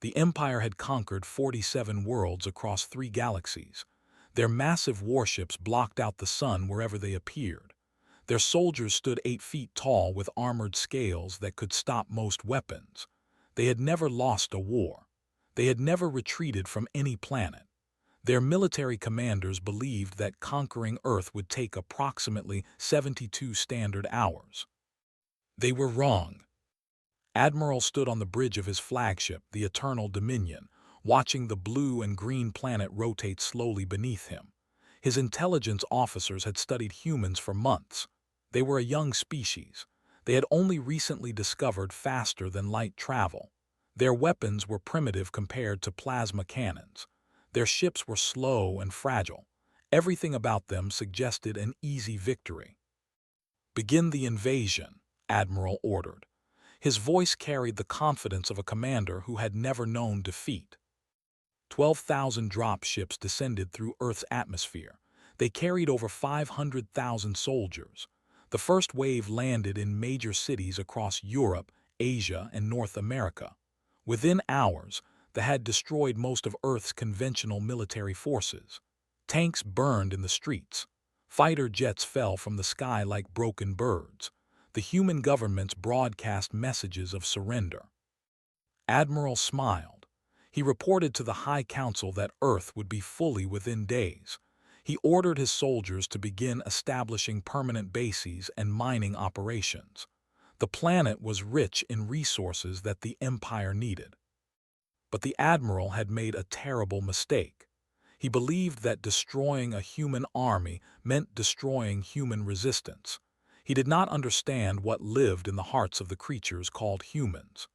The Empire had conquered 47 worlds across 3 galaxies. Their massive warships blocked out the sun wherever they appeared. Their soldiers stood 8 feet tall with armored scales that could stop most weapons. They had never lost a war. They had never retreated from any planet. Their military commanders believed that conquering Earth would take approximately 72 standard hours. They were wrong. Admiral stood on the bridge of his flagship, the Eternal Dominion, watching the blue and green planet rotate slowly beneath him. His intelligence officers had studied humans for months. They were a young species. They had only recently discovered faster-than-light travel. Their weapons were primitive compared to plasma cannons. Their ships were slow and fragile. Everything about them suggested an easy victory. "Begin the invasion," Admiral ordered. His voice carried the confidence of a commander who had never known defeat. 12,000 drop ships descended through Earth's atmosphere. They carried over 500,000 soldiers. The first wave landed in major cities across Europe, Asia, and North America. Within hours, they had destroyed most of Earth's conventional military forces. Tanks burned in the streets. Fighter jets fell from the sky like broken birds. The human governments broadcast messages of surrender. Admiral smiled. He reported to the High Council that Earth would be fully within days. He ordered his soldiers to begin establishing permanent bases and mining operations. The planet was rich in resources that the Empire needed. But the Admiral had made a terrible mistake. He believed that destroying a human army meant destroying human resistance. He did not understand what lived in the hearts of the creatures called humans.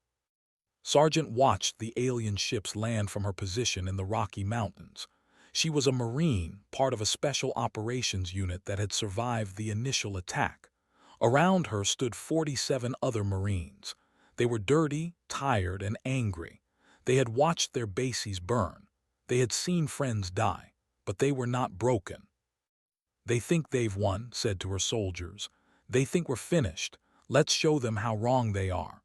Sargent watched the alien ships land from her position in the Rocky Mountains. She was a Marine, part of a special operations unit that had survived the initial attack. Around her stood 47 other Marines. They were dirty, tired, and angry. They had watched their bases burn. They had seen friends die, but they were not broken. "They think they've won," said to her soldiers. "They think we're finished. Let's show them how wrong they are."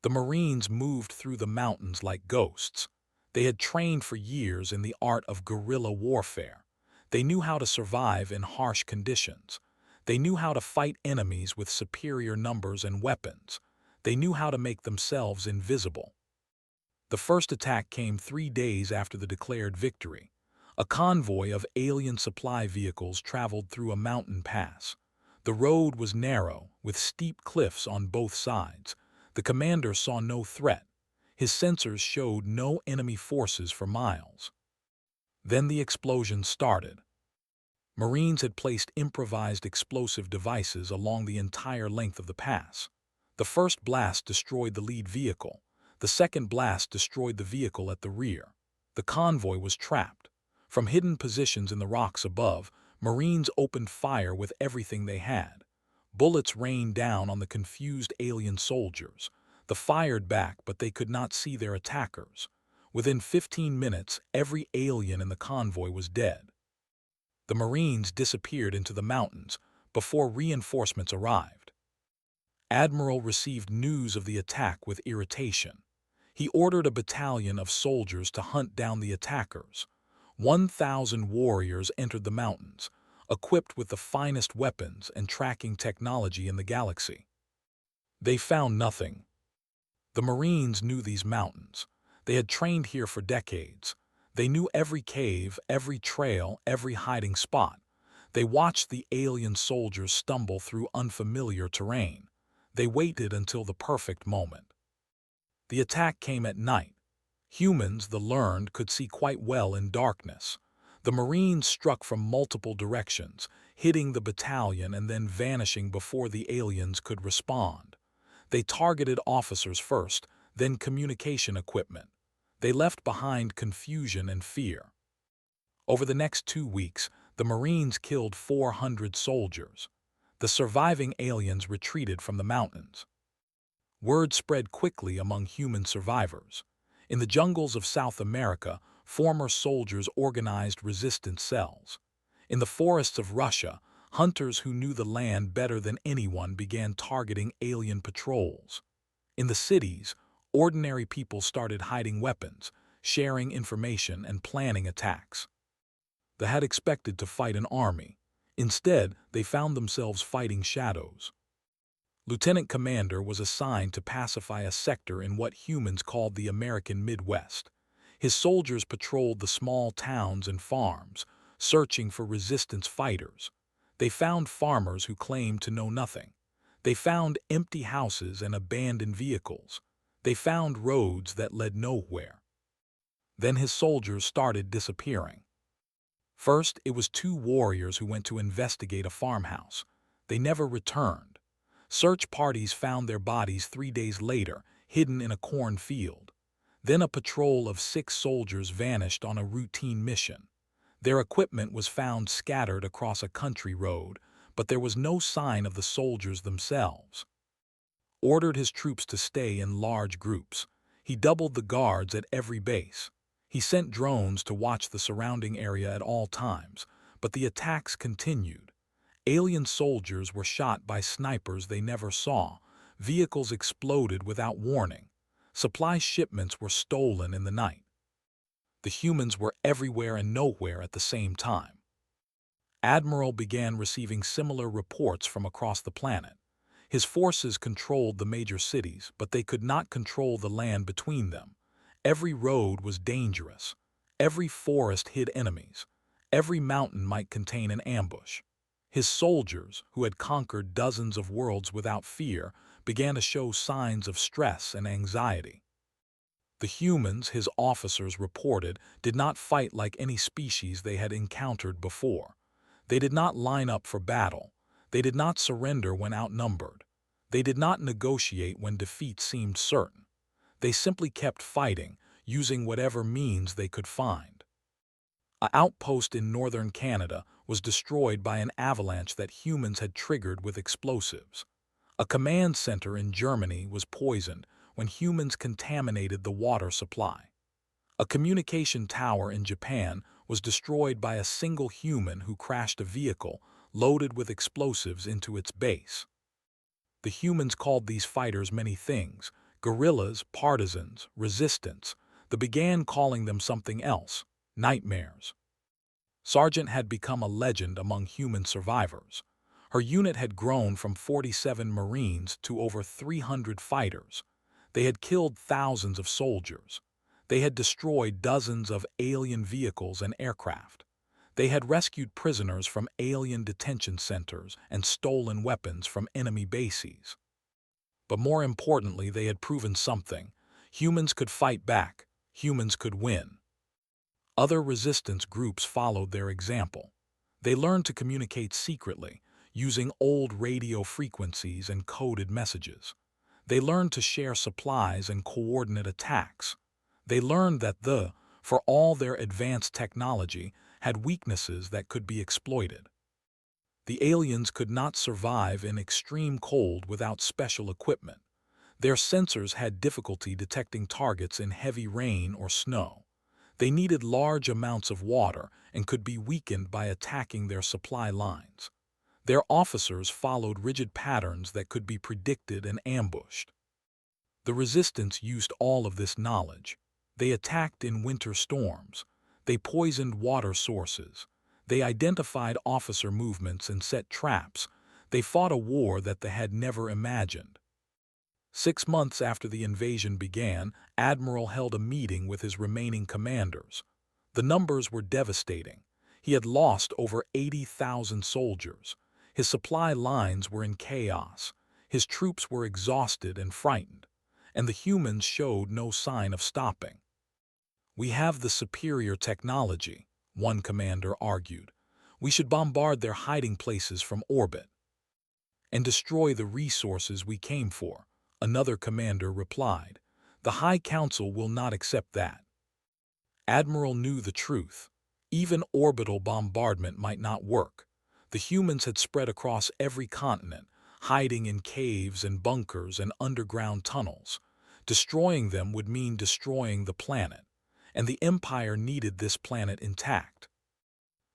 The Marines moved through the mountains like ghosts. They had trained for years in the art of guerrilla warfare. They knew how to survive in harsh conditions. They knew how to fight enemies with superior numbers and weapons. They knew how to make themselves invisible. The first attack came 3 days after the declared victory. A convoy of alien supply vehicles traveled through a mountain pass. The road was narrow, with steep cliffs on both sides. The commander saw no threat. His sensors showed no enemy forces for miles. Then the explosion started. Marines had placed improvised explosive devices along the entire length of the pass. The first blast destroyed the lead vehicle. The second blast destroyed the vehicle at the rear. The convoy was trapped. From hidden positions in the rocks above, Marines opened fire with everything they had. Bullets rained down on the confused alien soldiers. They fired back, but they could not see their attackers. Within 15 minutes, every alien in the convoy was dead. The Marines disappeared into the mountains before reinforcements arrived. Admiral received news of the attack with irritation. He ordered a battalion of soldiers to hunt down the attackers. 1,000 warriors entered the mountains, equipped with the finest weapons and tracking technology in the galaxy. They found nothing. The Marines knew these mountains. They had trained here for decades. They knew every cave, every trail, every hiding spot. They watched the alien soldiers stumble through unfamiliar terrain. They waited until the perfect moment. The attack came at night. Humans, the learned, could see quite well in darkness. The Marines struck from multiple directions, hitting the battalion and then vanishing before the aliens could respond. They targeted officers first, then communication equipment. They left behind confusion and fear. Over the next 2 weeks, the Marines killed 400 soldiers. The surviving aliens retreated from the mountains. Word spread quickly among human survivors. In the jungles of South America, former soldiers organized resistance cells. In the forests of Russia, hunters who knew the land better than anyone began targeting alien patrols. In the cities, Ordinary people started hiding weapons, sharing information, and planning attacks. They had expected to fight an army. Instead, they found themselves fighting shadows. Lieutenant Commander was assigned to pacify a sector in what humans called the American Midwest. His soldiers patrolled the small towns and farms, searching for resistance fighters. They found farmers who claimed to know nothing. They found empty houses and abandoned vehicles. They found roads that led nowhere. Then his soldiers started disappearing. First, it was two warriors who went to investigate a farmhouse. They never returned. Search parties found their bodies 3 days later, hidden in a cornfield. Then a patrol of 6 soldiers vanished on a routine mission. Their equipment was found scattered across a country road, but there was no sign of the soldiers themselves. Ordered his troops to stay in large groups. He doubled the guards at every base. He sent drones to watch the surrounding area at all times, but the attacks continued. Alien soldiers were shot by snipers they never saw. Vehicles exploded without warning. Supply shipments were stolen in the night. The humans were everywhere and nowhere at the same time. Admiral began receiving similar reports from across the planet. His forces controlled the major cities, but they could not control the land between them. Every road was dangerous. Every forest hid enemies. Every mountain might contain an ambush. His soldiers, who had conquered dozens of worlds without fear, began to show signs of stress and anxiety. The humans, his officers reported, did not fight like any species they had encountered before. They did not line up for battle. They did not surrender when outnumbered. They did not negotiate when defeat seemed certain. They simply kept fighting, using whatever means they could find. An outpost in northern Canada was destroyed by an avalanche that humans had triggered with explosives. A command center in Germany was poisoned when humans contaminated the water supply. A communication tower in Japan was destroyed by a single human who crashed a vehicle loaded with explosives into its base. The humans called these fighters many things: guerrillas, partisans, resistance. They began calling them something else: nightmares. Sargent had become a legend among human survivors. Her unit had grown from 47 Marines to over 300 fighters. They had killed thousands of soldiers. They had destroyed dozens of alien vehicles and aircraft. They had rescued prisoners from alien detention centers and stolen weapons from enemy bases. But more importantly, they had proven something: humans could fight back. Humans could win. Other resistance groups followed their example. They learned to communicate secretly, using old radio frequencies and coded messages. They learned to share supplies and coordinate attacks. They learned that for all their advanced technology, had weaknesses that could be exploited. The aliens could not survive in extreme cold without special equipment. Their sensors had difficulty detecting targets in heavy rain or snow. They needed large amounts of water and could be weakened by attacking their supply lines. Their officers followed rigid patterns that could be predicted and ambushed. The resistance used all of this knowledge. They attacked in winter storms. They poisoned water sources. They identified officer movements and set traps. They fought a war that they had never imagined. 6 months after the invasion began, Admiral held a meeting with his remaining commanders. The numbers were devastating. He had lost over 80,000 soldiers. His supply lines were in chaos. His troops were exhausted and frightened, and the humans showed no sign of stopping. "We have the superior technology," one commander argued. "We should bombard their hiding places from orbit." "And destroy the resources we came for," another commander replied. "The High Council will not accept that." Admiral knew the truth. Even orbital bombardment might not work. The humans had spread across every continent, hiding in caves and bunkers and underground tunnels. Destroying them would mean destroying the planet, and the Empire needed this planet intact.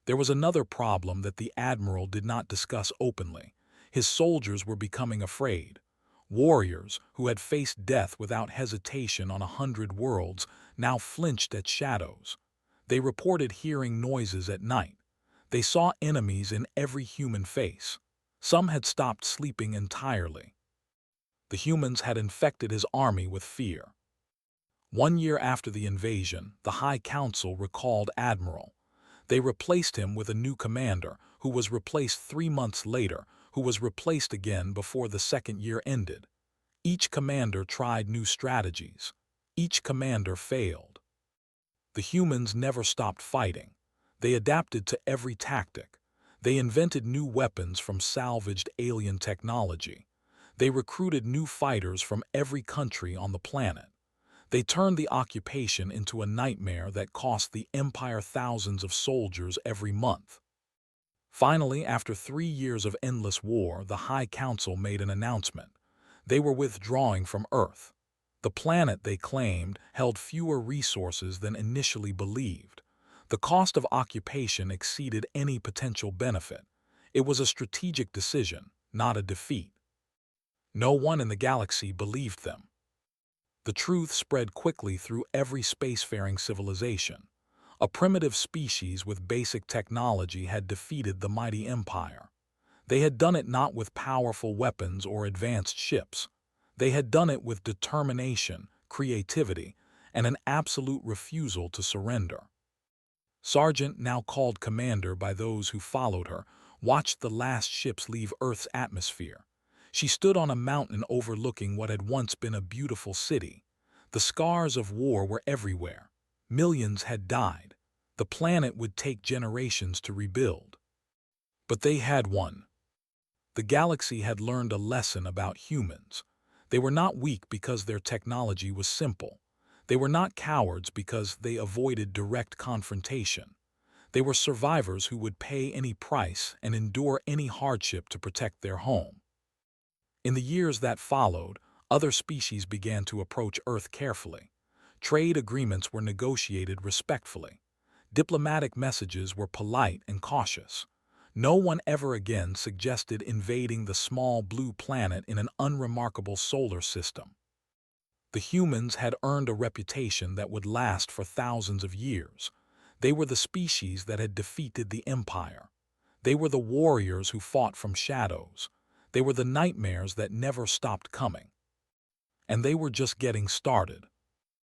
There was another problem that the Admiral did not discuss openly. His soldiers were becoming afraid. Warriors, who had faced death without hesitation on 100 worlds, now flinched at shadows. They reported hearing noises at night. They saw enemies in every human face. Some had stopped sleeping entirely. The humans had infected his army with fear. 1 year after the invasion, the High Council recalled Admiral. They replaced him with a new commander, who was replaced 3 months later, who was replaced again before the second year ended. Each commander tried new strategies. Each commander failed. The humans never stopped fighting. They adapted to every tactic. They invented new weapons from salvaged alien technology. They recruited new fighters from every country on the planet. They turned the occupation into a nightmare that cost the Empire thousands of soldiers every month. Finally, after 3 years of endless war, the High Council made an announcement. They were withdrawing from Earth. The planet, they claimed, held fewer resources than initially believed. The cost of occupation exceeded any potential benefit. It was a strategic decision, not a defeat. No one in the galaxy believed them. The truth spread quickly through every spacefaring civilization. A primitive species with basic technology had defeated the mighty empire. They had done it not with powerful weapons or advanced ships. They had done it with determination, creativity, and an absolute refusal to surrender. Sergeant, now called Commander by those who followed her, watched the last ships leave Earth's atmosphere. She stood on a mountain overlooking what had once been a beautiful city. The scars of war were everywhere. Millions had died. The planet would take generations to rebuild. But they had won. The galaxy had learned a lesson about humans. They were not weak because their technology was simple. They were not cowards because they avoided direct confrontation. They were survivors who would pay any price and endure any hardship to protect their home. In the years that followed, other species began to approach Earth carefully. Trade agreements were negotiated respectfully. Diplomatic messages were polite and cautious. No one ever again suggested invading the small blue planet in an unremarkable solar system. The humans had earned a reputation that would last for thousands of years. They were the species that had defeated the Empire. They were the warriors who fought from shadows. They were the nightmares that never stopped coming. And they were just getting started.